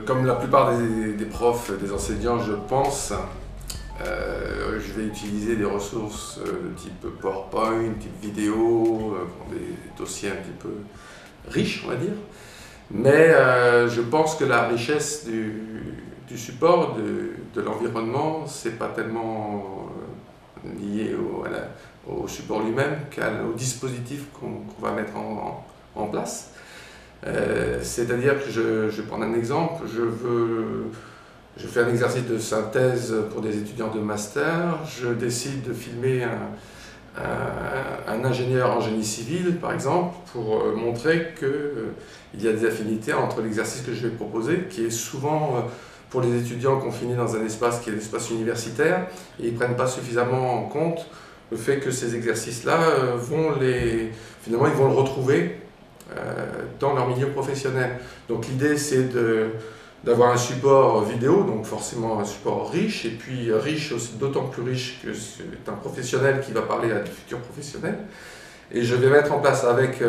Comme la plupart des profs, des enseignants, je pense, je vais utiliser des ressources type PowerPoint, type vidéo, des dossiers un petit peu riches, on va dire. Mais je pense que la richesse du support, de l'environnement, c'est pas tellement lié au support lui-même qu'au dispositif qu'on va mettre en place. C'est-à-dire que je vais prendre un exemple, je fais un exercice de synthèse pour des étudiants de master, je décide de filmer un ingénieur en génie civil, par exemple, pour montrer qu'il y a des affinités entre l'exercice que je vais proposer, qui est souvent pour les étudiants confinés dans un espace qui est l'espace universitaire, et ils ne prennent pas suffisamment en compte le fait que ces exercices-là finalement, ils vont le retrouver dans leur milieu professionnel. Donc l'idée, c'est d'avoir un support vidéo, donc forcément un support riche, et puis riche aussi, d'autant plus riche que c'est un professionnel qui va parler à des futurs professionnels. Et je vais mettre en place avec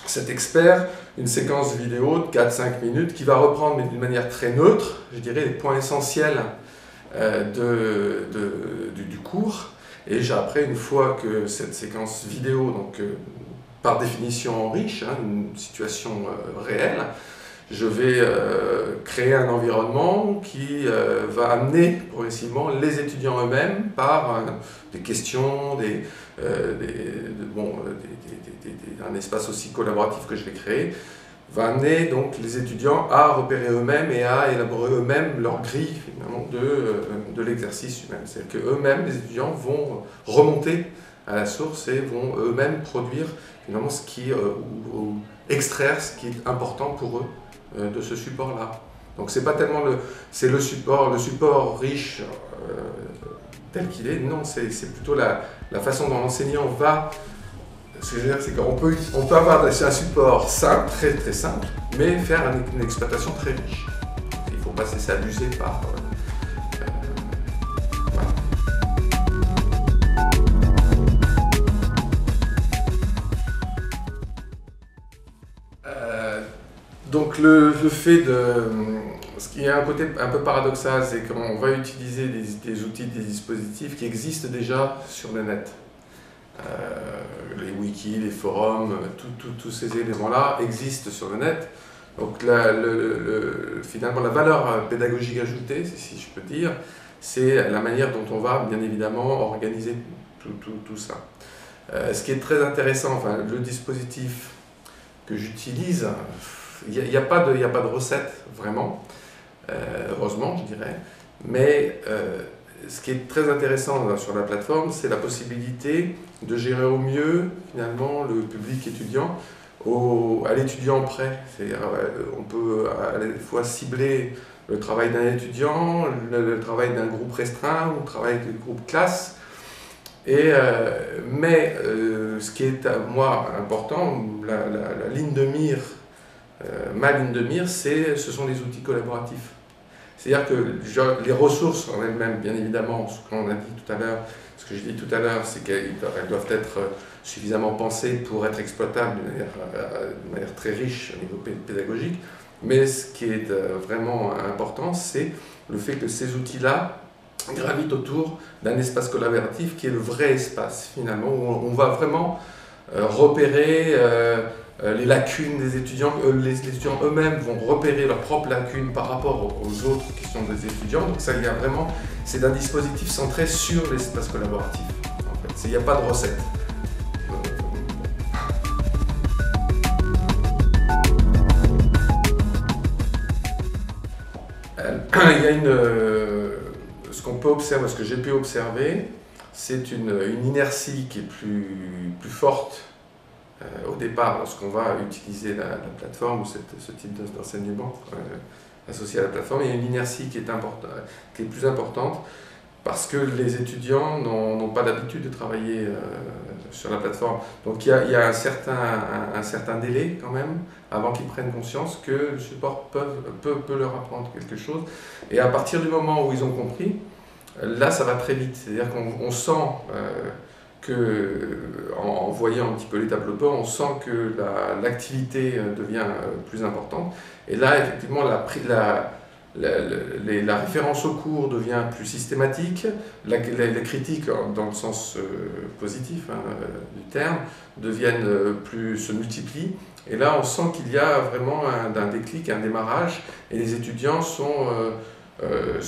cet expert une séquence vidéo de 4-5 minutes qui va reprendre, mais d'une manière très neutre, je dirais, les points essentiels du cours. Et après, une fois que cette séquence vidéo, donc par définition riche, une situation réelle, je vais créer un environnement qui va amener progressivement les étudiants eux-mêmes par des questions, un espace aussi collaboratif que je vais créer, va amener donc les étudiants à repérer eux-mêmes et à élaborer eux-mêmes leur grille finalement de l'exercice humain. C'est-à-dire qu'eux-mêmes, les étudiants, vont remonter à la source et vont eux-mêmes produire finalement ou extraire ce qui est important pour eux de ce support-là. Donc c'est pas tellement le support riche tel qu'il est, non, c'est plutôt la façon dont l'enseignant va. Ce que je veux dire, c'est qu'on peut avoir un support simple, très très simple, mais faire une exploitation très riche. Il ne faut pas se laisser abuser par. Donc le fait ce qui est un côté un peu paradoxal, c'est qu'on va utiliser des outils, des dispositifs qui existent déjà sur le net. Les wikis, les forums, tous ces éléments-là existent sur le net. Donc finalement la valeur pédagogique ajoutée, si je peux dire, c'est la manière dont on va bien évidemment organiser tout ça. Ce qui est très intéressant, enfin, le dispositif que j'utilise, il n'y a pas de recette vraiment, heureusement je dirais, mais ce qui est très intéressant sur la plateforme, c'est la possibilité de gérer au mieux finalement le public étudiant à l'étudiant près. C'est-à-dire on peut à la fois cibler le travail d'un étudiant, le travail d'un groupe restreint ou le travail du groupe classe. Mais ce qui est à moi important, la ligne de mire, ma ligne de mire, ce sont les outils collaboratifs. C'est-à-dire que les ressources en elles-mêmes, bien évidemment, ce qu'on a dit tout à l'heure, ce que j'ai dit tout à l'heure, c'est qu'elles doivent être suffisamment pensées pour être exploitables d'une manière très riche au niveau pédagogique. Mais ce qui est vraiment important, c'est le fait que ces outils-là gravitent autour d'un espace collaboratif qui est le vrai espace, finalement, où on va vraiment repérer les lacunes des étudiants. Les étudiants eux-mêmes vont repérer leurs propres lacunes par rapport aux autres qui sont des étudiants. Donc ça, il y a vraiment, c'est un dispositif centré sur l'espace collaboratif. En fait, il n'y a pas de recette. Il y a ce qu'on peut observer, ce que j'ai pu observer, c'est une inertie qui est plus forte au départ lorsqu'on va utiliser la plateforme ou ce type d'enseignement associé à la plateforme. Il y a une inertie qui est plus importante parce que les étudiants n'ont pas l'habitude de travailler sur la plateforme. Donc il y a un certain délai quand même avant qu'ils prennent conscience que le support peut leur apprendre quelque chose. Et à partir du moment où ils ont compris, là ça va très vite. C'est-à-dire qu'on sent en voyant un petit peu les tableaux de bord, on sent que l'activité devient plus importante. Et là, effectivement, la référence au cours devient plus systématique, les critiques, dans le sens positif du terme, se multiplient. Et là, on sent qu'il y a vraiment un déclic, un démarrage, et les étudiants sont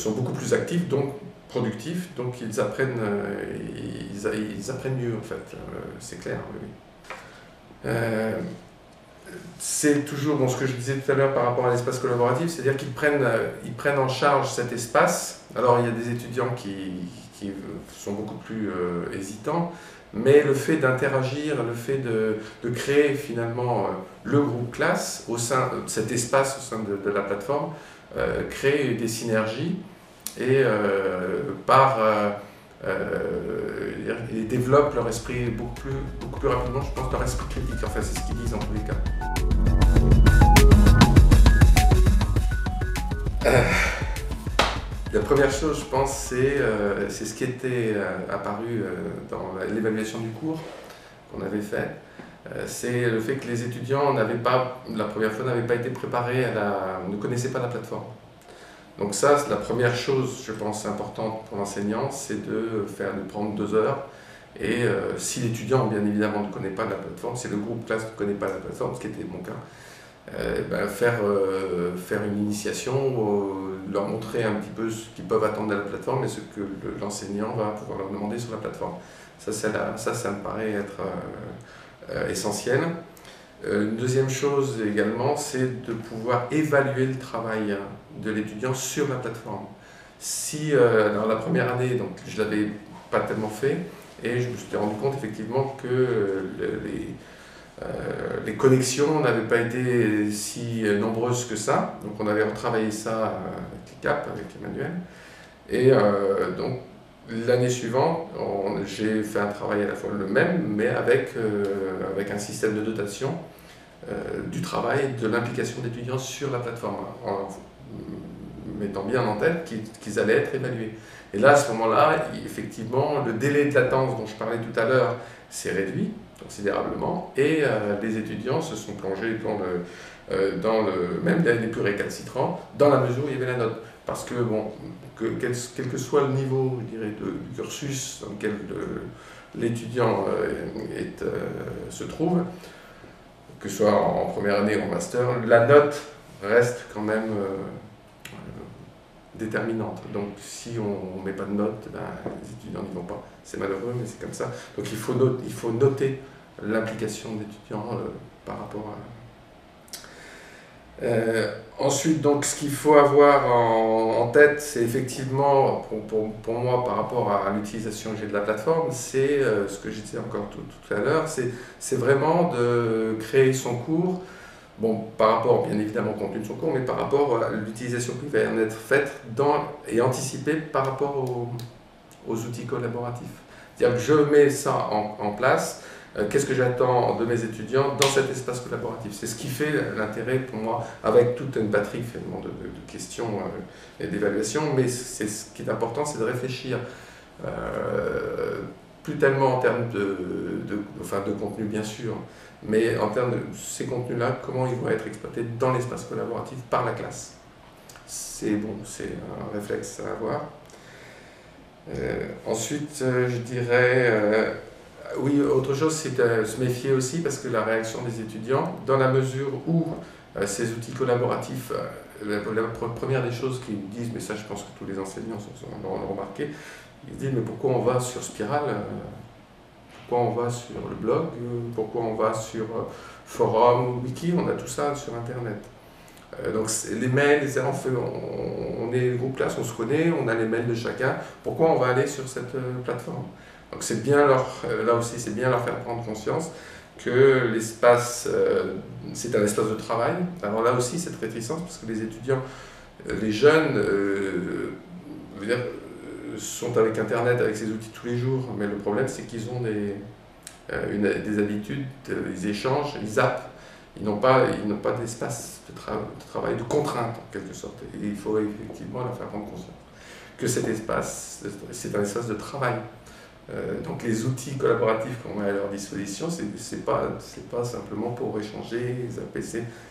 beaucoup plus actifs, donc productifs, donc ils apprennent mieux, en fait, c'est clair. Oui. C'est toujours ce que je disais tout à l'heure par rapport à l'espace collaboratif, c'est-à-dire qu'ils prennent en charge cet espace. Alors il y a des étudiants qui sont beaucoup plus hésitants, mais le fait d'interagir, le fait de créer finalement le groupe classe au sein de cet espace, au sein de la plateforme, crée des synergies et ils développent leur esprit beaucoup plus rapidement, je pense, leur esprit critique. Enfin, c'est ce qu'ils disent en tous les cas. La première chose, je pense, c'est ce qui était apparu dans l'évaluation du cours qu'on avait fait. C'est le fait que les étudiants la première fois, n'avaient pas été préparés ne connaissaient pas la plateforme. Donc ça, la première chose, je pense, importante pour l'enseignant, c'est de prendre 2 heures. Et si l'étudiant, bien évidemment, ne connaît pas la plateforme, si le groupe classe ne connaît pas la plateforme, ce qui était mon cas, faire une initiation, leur montrer un petit peu ce qu'ils peuvent attendre de la plateforme et ce que l'enseignant va pouvoir leur demander sur la plateforme. Ça me paraît être essentiel. Une deuxième chose également, c'est de pouvoir évaluer le travail de l'étudiant sur la plateforme. Si dans la première année, donc je ne l'avais pas tellement fait, et je me suis rendu compte effectivement que les connexions n'avaient pas été si nombreuses que ça. Donc on avait retravaillé ça avec les CAP, avec Emmanuel. Et donc l'année suivante, j'ai fait un travail à la fois le même, mais avec un système de dotation du travail, de l'implication d'étudiants sur la plateforme, en mettant bien en tête qu'ils allaient être évalués. Et là, à ce moment-là, effectivement, le délai de latence dont je parlais tout à l'heure s'est réduit considérablement, et les étudiants se sont plongés même les plus récalcitrants, dans la mesure où il y avait la note. Parce que, quel que soit le niveau, je dirais, du cursus dans lequel l'étudiant se trouve, que ce soit en première année ou en master, la note reste quand même déterminante. Donc si on ne met pas de note, les étudiants n'y vont pas. C'est malheureux, mais c'est comme ça. Donc il faut noter l'implication de l'étudiant par rapport à... ensuite, donc, ce qu'il faut avoir en tête, c'est effectivement, pour moi, par rapport à l'utilisation que j'ai de la plateforme, c'est ce que je disais encore tout à l'heure, c'est vraiment de créer son cours, par rapport, bien évidemment, au contenu de son cours, mais par rapport à l'utilisation qui va en être faite et anticipée par rapport aux outils collaboratifs. C'est-à-dire que je mets ça en place. Qu'est-ce que j'attends de mes étudiants dans cet espace collaboratif? C'est ce qui fait l'intérêt pour moi, avec toute une batterie finalement de questions et d'évaluations, mais ce qui est important, c'est de réfléchir plus tellement en termes de contenu bien sûr, mais en termes de ces contenus-là, comment ils vont être exploités dans l'espace collaboratif par la classe. C'est un réflexe à avoir. Ensuite, je dirais... oui, autre chose, c'est de se méfier aussi, parce que la réaction des étudiants, dans la mesure où ces outils collaboratifs, la première des choses qu'ils disent, mais ça je pense que tous les enseignants l'ont remarqué, ils disent mais pourquoi on va sur Spiral, pourquoi on va sur le blog, pourquoi on va sur forum, wiki, on a tout ça sur internet. Donc les mails, on est le groupe classe, on se connaît, on a les mails de chacun, pourquoi on va aller sur cette plateforme? Donc c'est bien là aussi, c'est bien leur faire prendre conscience que l'espace, c'est un espace de travail. Alors là aussi, cette réticence, parce que les étudiants, les jeunes, sont avec Internet, avec ces outils tous les jours, mais le problème c'est qu'ils ont des habitudes, ils échangent, ils zappent, ils n'ont pas d'espace de travail, de contrainte en quelque sorte. Et il faut effectivement leur faire prendre conscience que cet espace, c'est un espace de travail. Donc les outils collaboratifs qu'on met à leur disposition, c'est pas simplement pour échanger, zapper,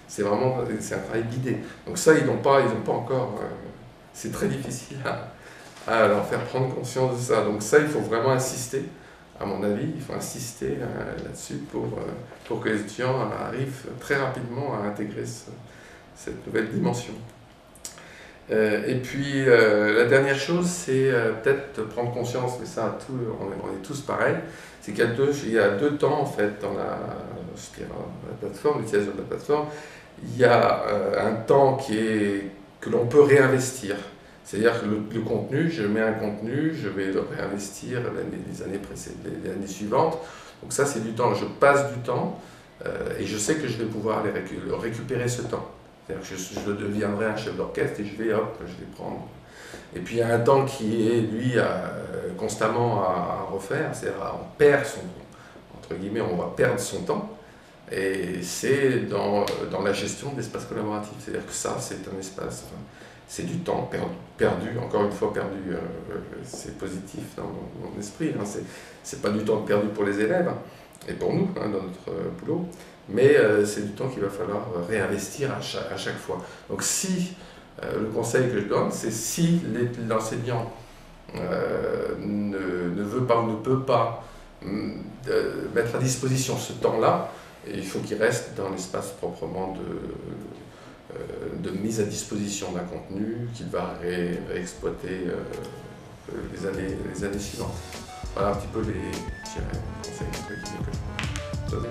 c'est vraiment un travail guidé. Donc ça, ils n'ont pas encore... c'est très difficile à leur faire prendre conscience de ça. Donc ça, il faut vraiment insister, à mon avis, il faut insister là-dessus pour que les étudiants arrivent très rapidement à intégrer cette nouvelle dimension. Et puis la dernière chose, c'est peut-être prendre conscience, mais ça, on est tous pareils, c'est qu'il y a deux temps en fait dans la plateforme, l'utilisation de la plateforme. Il y a un temps que l'on peut réinvestir. C'est-à-dire que le contenu, je mets un contenu, je vais le réinvestir les années précédentes, les années suivantes. Donc ça, c'est du temps. Je passe du temps et je sais que je vais pouvoir récupérer ce temps. C'est-à-dire que je deviendrai un chef d'orchestre et je vais prendre. Et puis il y a un temps qui est, lui, constamment à refaire. C'est-à-dire on perd entre guillemets, on va perdre son temps. Et c'est dans la gestion de l'espace collaboratif. C'est-à-dire que ça, c'est un espace... c'est du temps perdu, encore une fois perdu, c'est positif dans mon esprit, hein. C'est pas du temps perdu pour les élèves et pour nous, hein, dans notre boulot, mais c'est du temps qu'il va falloir réinvestir à chaque fois. Donc si, le conseil que je donne, c'est si l'enseignant ne veut pas ou ne peut pas mettre à disposition ce temps-là, il faut qu'il reste dans l'espace proprement de mise à disposition d'un contenu qu'il va réexploiter les années suivantes. Voilà un petit peu les conseils que je peux donner.